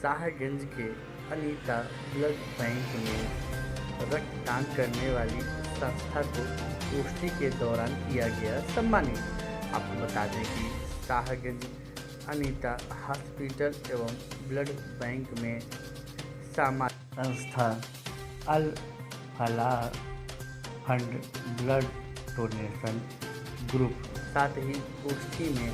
शाहगंज के Anita blood bank में रक्तदान करने वाली संस्था को गोष्ठी के दौरान किया गया सम्मानित। आपको बता दें कि शाहगंज अनीता हॉस्पिटल एवं ब्लड बैंक में सामाजिक संस्था अल फलाह फंड ब्लड डोनेशन ग्रुप साथ ही गोष्ठी में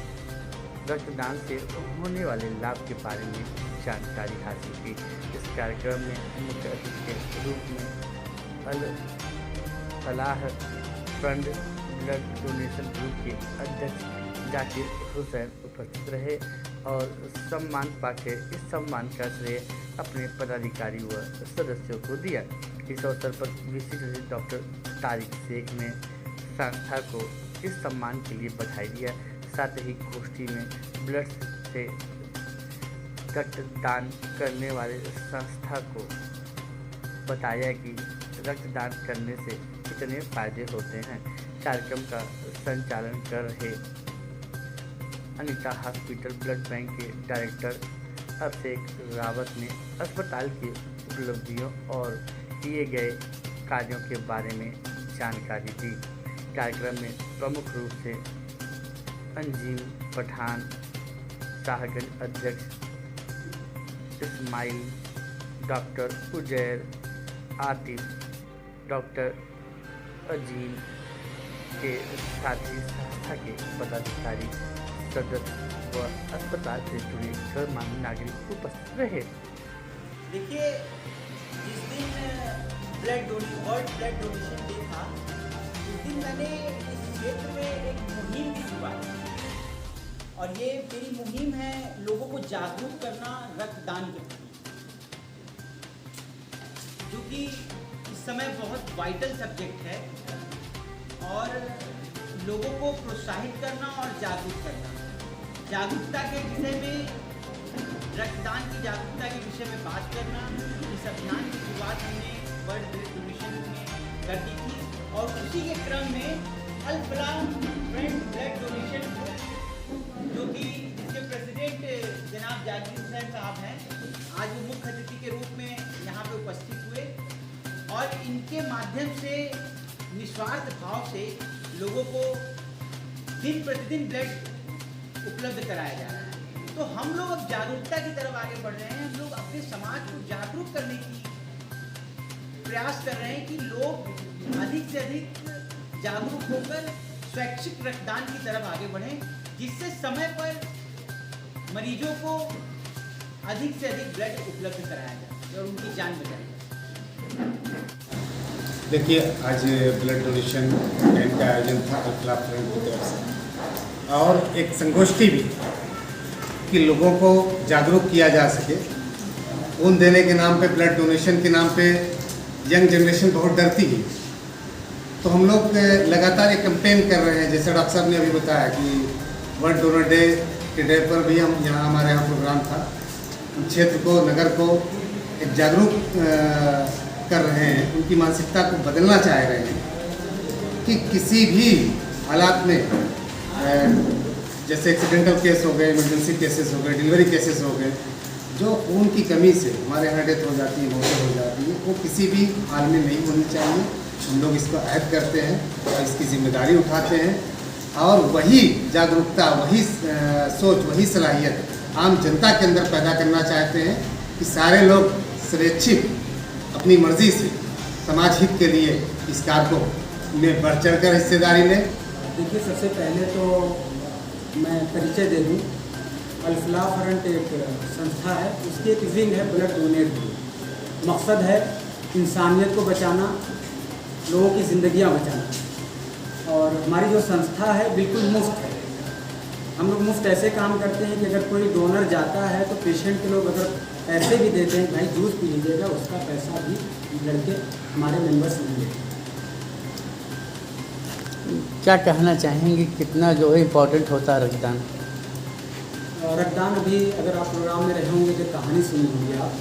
रक्तदान से होने वाले लाभ के बारे में जानकारी हासिल की। इस कार्यक्रम में मुख्य अतिथि के रूप में अल फलाह फंड ब्लड डोनेशन ग्रुप के अध्यक्ष जाकिर हुसैन उपस्थित रहे और सम्मान पाके इस सम्मान का श्रेय अपने पदाधिकारी व सदस्यों को दिया। इस अवसर पर विशिष्ट डॉक्टर तारिक शेख ने संस्था को इस सम्मान के लिए बधाई दिया। साथ ही गोष्ठी में ब्लड से रक्तदान करने वाले संस्था को बताया कि रक्तदान करने से कितने फायदे होते हैं। कार्यक्रम का संचालन कर रहे अनीता हॉस्पिटल ब्लड बैंक के डायरेक्टर अभिषेक रावत ने अस्पताल की उपलब्धियों और किए गए कार्यों के बारे में जानकारी दी। कार्यक्रम में प्रमुख रूप से अंजीम पठान, शाहगंज अध्यक्ष इस्माइल, डॉक्टर उजैर, आतिफ, डॉक्टर अजीम के साथ ही संस्था के पदाधिकारी, सदस्य व अस्पताल से जुड़े गणमान्य नागरिक उपस्थित रहे। देखिए, जिस दिन वर्ल्ड ब्लड डोनेशन डे था, उस दिन मैंने इस क्षेत्र में एक मुहिम की शुरुआत की और ये मेरी मुहिम है लोगों को जागरूक करना रक्तदान के प्रति, जो कि इस समय बहुत वाइटल सब्जेक्ट है और लोगों को प्रोत्साहित करना और जागरूक करना। जागरूकता के विषय में, रक्तदान की जागरूकता के विषय में बात करना। इस अभियान की शुरुआत हमने वर्ल्ड ब्लड डोनेशन में कर दी थी और उसी के क्रम में अल फलाह फंड ब्लड डोनेशन जो कि इसके प्रेसिडेंट जनाब जाकिर हुसैन साहब हैं, आज वो मुख्य अतिथि के रूप में यहाँ पे उपस्थित हुए और इनके माध्यम से निस्वार्थ भाव से लोगों को दिन प्रतिदिन ब्लड उपलब्ध कराया जा रहा है। तो हम लोग अब जागरूकता की तरफ आगे बढ़ रहे हैं। हम लोग अपने समाज को जागरूक करने की प्रयास कर रहे हैं कि लोग अधिक से अधिक जागरूक होकर स्वैच्छिक रक्तदान की तरफ आगे बढ़ें, जिससे समय पर मरीजों को अधिक से अधिक ब्लड उपलब्ध कराया जाए और उनकी जान बचाई जाए। देखिए, आज ब्लड डोनेशन कैंप का आयोजन था अल फलाह फंड की तरफ से और एक संगोष्ठी भी कि लोगों को जागरूक किया जा सके। खून देने के नाम पे, ब्लड डोनेशन के नाम पे यंग जनरेशन बहुत डरती है, तो हम लोग लगातार एक कैंपेन कर रहे हैं। जैसे डॉक्टर साहब ने अभी बताया कि वर्ल्ड डोनर डे के डे पर भी हमारे यहाँ प्रोग्राम था। क्षेत्र को, नगर को एक जागरूक कर रहे हैं, उनकी मानसिकता को बदलना चाह रहे हैं कि किसी भी हालात में जैसे एक्सीडेंटल केस हो गए, इमरजेंसी केसेस हो गए, डिलीवरी केसेस हो गए, जो खून की कमी से हमारे यहाँ डेथ हो जाती है, मौतें हो जाती है, वो किसी भी हाल में नहीं होनी चाहिए। हम लोग इसको अहद करते हैं और इसकी जिम्मेदारी उठाते हैं और वही जागरूकता, वही सोच, वही सलाहियत आम जनता के अंदर पैदा करना चाहते हैं कि सारे लोग स्वेच्छिक अपनी मर्जी से समाज हित के लिए इस कार्य को में बढ़ चढ़ कर हिस्सेदारी लें। देखिए, सबसे पहले तो मैं परिचय दे दूँ। अल फलाह फंड एक संस्था है, उसकी एक विंग है ब्लड डोनेट ग्रुप। मकसद है इंसानियत को बचाना, लोगों की ज़िंदगियाँ बचाना। और हमारी जो संस्था है बिल्कुल मुफ्त है। हम लोग मुफ्त ऐसे काम करते हैं कि अगर कोई डोनर जाता है तो पेशेंट के लोग अगर पैसे भी देते हैं, भाई जूस पी लीजिएगा, उसका पैसा भी लड़के हमारे मेंबर्स नहीं देते। क्या कहना चाहेंगे, कितना जो है इम्पोर्टेंट होता है रक्तदान? रक्तदान, अभी अगर आप प्रोग्राम में रहे होंगे तो कहानी सुनी होंगी आप,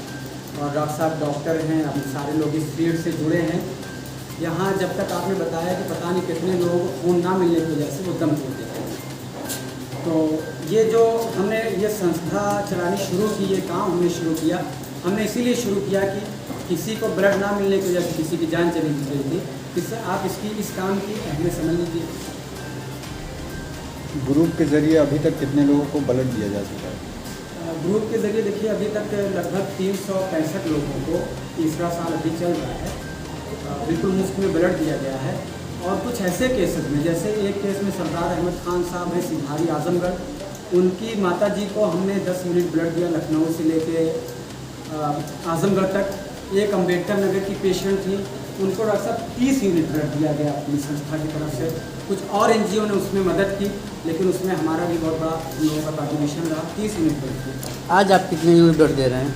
और डॉक्टर साहब डॉक्टर हैं, अब सारे लोग इस फील्ड से जुड़े हैं। यहाँ जब तक आपने बताया कि पता नहीं कितने लोग खून ना मिलने की वजह से वो दम तोड़ देते हैं, तो ये जो हमने ये संस्था चलानी शुरू की, ये काम हमने शुरू किया, हमने इसीलिए शुरू किया कि किसी को ब्लड ना मिलने की वजह से किसी की जान चली गई थी। इससे आप इस काम की अहमियत समझ लीजिए। ग्रुप के ज़रिए अभी तक कितने लोगों को ब्लड दिया जा चुका है? ग्रुप के ज़रिए देखिए अभी तक लगभग 365 लोगों को, तीसरा साल अभी चल रहा है, बिल्कुल मुफ्त में ब्लड दिया गया है। और कुछ ऐसे केसेस में, जैसे एक केस में सरदार अहमद खान साहब हैं सिंघारी आजमगढ़, उनकी माता जी को हमने 10 यूनिट ब्लड दिया लखनऊ से लेके आजमगढ़ तक। एक अम्बेडकर नगर की पेशेंट थी, उनको डॉक्टर साहब 30 यूनिट ब्लड दिया गया अपनी संस्था की तरफ से। कुछ और NGO ने उसमें मदद की, लेकिन उसमें हमारा भी बहुत बड़ा हम लोगों का कॉन्ट्रीब्यूशन रहा। 30 यूनिट ब्लड दिया। आज आप कितने यूनिट ब्लड दे रहे हैं?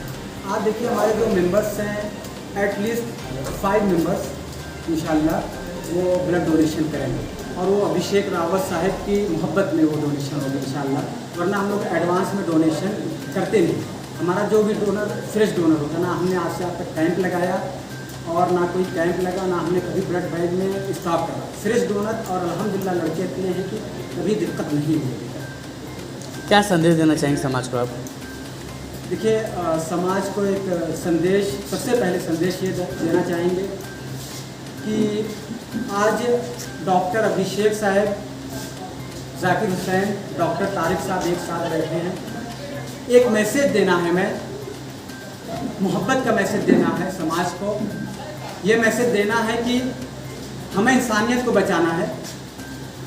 आज देखिए हमारे जो मेंबर्स हैं एटलीस्ट 5 मेंबर्स इंशाल्लाह वो ब्लड डोनेशन करेंगे, और वो अभिषेक रावत साहब की मोहब्बत में वो डोनेशन होगी इंशाल्लाह। वरना हम लोग एडवांस में डोनेशन करते नहीं। हमारा जो भी डोनर फ्रेश डोनर होता है ना, हमने आज से आज तक कैंप लगाया और ना कोई कैंप लगा, ना हमने कभी ब्लड बैंक में स्टॉप करा। फ्रेश डोनर, और अल्हम्दुलिल्लाह लड़के इतने हैं कि कभी दिक्कत नहीं हुई। क्या संदेश देना चाहेंगे समाज को आप? देखिए समाज को एक संदेश, सबसे पहले संदेश ये देना चाहेंगे कि आज डॉक्टर अभिषेक साहब, जाकिर हुसैन, डॉक्टर तारिक साहब एक साथ बैठे हैं। एक मैसेज देना है, मैं मोहब्बत का मैसेज देना है समाज को। ये मैसेज देना है कि हमें इंसानियत को बचाना है,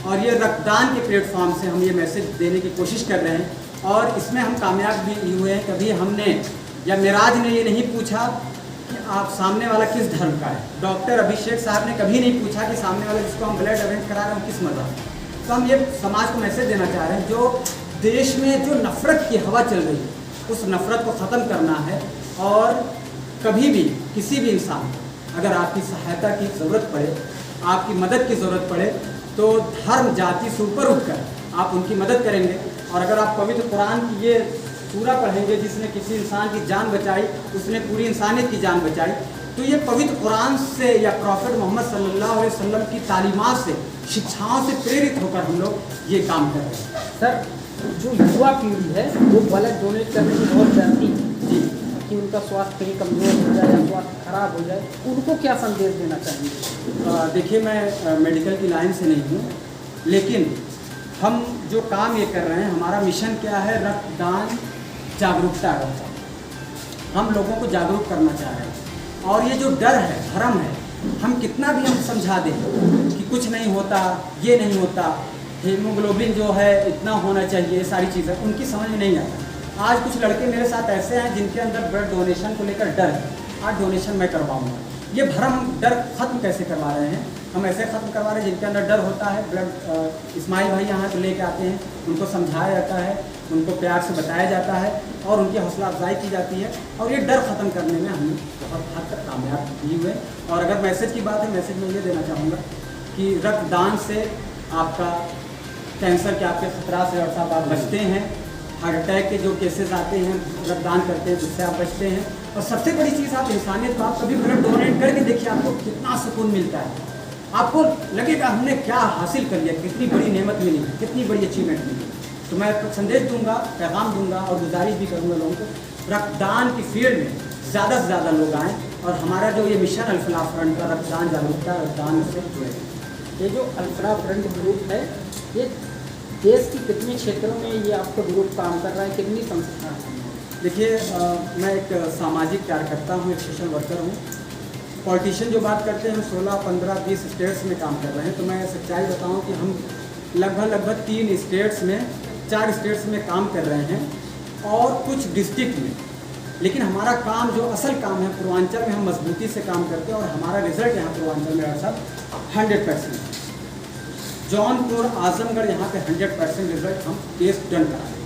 और ये रक्तदान के प्लेटफॉर्म से हम ये मैसेज देने की कोशिश कर रहे हैं, और इसमें हम कामयाब भी हुए हैं। कभी हमने या मेराज ने ये नहीं पूछा कि आप सामने वाला किस धर्म का है। डॉक्टर अभिषेक साहब ने कभी नहीं पूछा कि सामने वाला जिसको हम ब्लड अरेंज करा रहे हैं किस मज़हब। तो हम ये समाज को मैसेज देना चाह रहे हैं, जो देश में जो नफ़रत की हवा चल रही है, उस नफ़रत को ख़त्म करना है। और कभी भी किसी भी इंसान को अगर आपकी सहायता की ज़रूरत पड़े, आपकी मदद की ज़रूरत पड़े, तो धर्म जाति से ऊपर उठकर आप उनकी मदद करेंगे। और अगर आप पवित्र कुरान की ये सूरा पढ़ेंगे, जिसने किसी इंसान की जान बचाई उसने पूरी इंसानियत की जान बचाई, तो ये पवित्र कुरान से या प्रॉफिट मोहम्मद सल्लल्लाहु अलैहि वसल्लम की तालीमात से, शिक्षाओं से प्रेरित होकर हम लोग ये काम कर रहे हैं। सर, जो युवा पीढ़ी है वो ब्लड डोनेट करने की बहुत चाहती है जी, कि उनका स्वास्थ्य कहीं कमज़ोर हो जाए या स्वास्थ्य खराब हो जाए, उनको क्या संदेश देना चाहिए? देखिए मैं मेडिकल की लाइन से नहीं हूँ, लेकिन हम जो काम ये कर रहे हैं, हमारा मिशन क्या है? रक्तदान जागरूकता का। हम लोगों को जागरूक करना चाह रहे हैं। और ये जो डर है, भ्रम है, हम कितना भी हम समझा दें कि कुछ नहीं होता, ये नहीं होता, हीमोग्लोबिन जो है इतना होना चाहिए, ये सारी चीज़ें उनकी समझ में नहीं आता। आज कुछ लड़के मेरे साथ ऐसे हैं जिनके अंदर ब्लड डोनेशन को लेकर डर है, आज डोनेशन मैं करवाऊँगा। ये भ्रम, डर ख़त्म कैसे करवा रहे हैं? हम ऐसे ख़त्म करवा रहे हैं जिनके अंदर डर होता है। ब्लड इस्माइल भाई यहाँ पर लेके आते हैं, उनको समझाया जाता है, उनको प्यार से बताया जाता है, और उनकी हौसला अफजाई की जाती है, और ये डर ख़त्म करने में हम बहुत हद तक कामयाब भी हुए। और अगर मैसेज की बात है, मैसेज मैं ये देना चाहूँगा कि रक्तदान से आपका कैंसर के आपके खतरा से और साहब आप बचते हैं। हार्ट अटैक के जो केसेस आते हैं, रक्तदान करते हैं, जिससे आप बचते हैं। और सबसे बड़ी चीज़, आप इंसानियत को, आप कभी ब्लड डोनेट करके देखिए, आपको कितना सुकून मिलता है। आपको लगेगा हमने क्या हासिल कर लिया, कितनी बड़ी नेमत मिली, कितनी बड़ी अचीवमेंट मिली। तो मैं संदेश दूंगा, पैगाम दूंगा, और गुजारिश भी करूँगा लोगों को, रक्तदान की फील्ड में ज़्यादा से ज़्यादा लोग आएँ, और हमारा जो ये मिशन अल-फलाह फ्रंट का रक्तदान जागरूकता, रक्तदान से जुड़े। ये जो अल-फलाह फ्रंट ग्रुप है, ये देश की कितने क्षेत्रों में ये आपका ग्रुप काम कर रहा है, कितनी संस्था है? देखिए मैं एक सामाजिक कार्यकर्ता हूँ, एक सोशल वर्कर हूँ। पॉलिटिशियन जो बात करते हैं, हम 16, 15, 20 स्टेट्स में काम कर रहे हैं। तो मैं सच्चाई बताऊँ कि हम लगभग 3 स्टेट्स में, 4 स्टेट्स में काम कर रहे हैं, और कुछ डिस्ट्रिक्ट में। लेकिन हमारा काम, जो असल काम है, पूर्वांचल में हम मजबूती से काम करते हैं, और हमारा रिजल्ट यहाँ पूर्वांचल में साहब 100%। जौनपुर, आजमगढ़, यहाँ पे 100% रिजल्ट हम केस डन करा रहे हैं।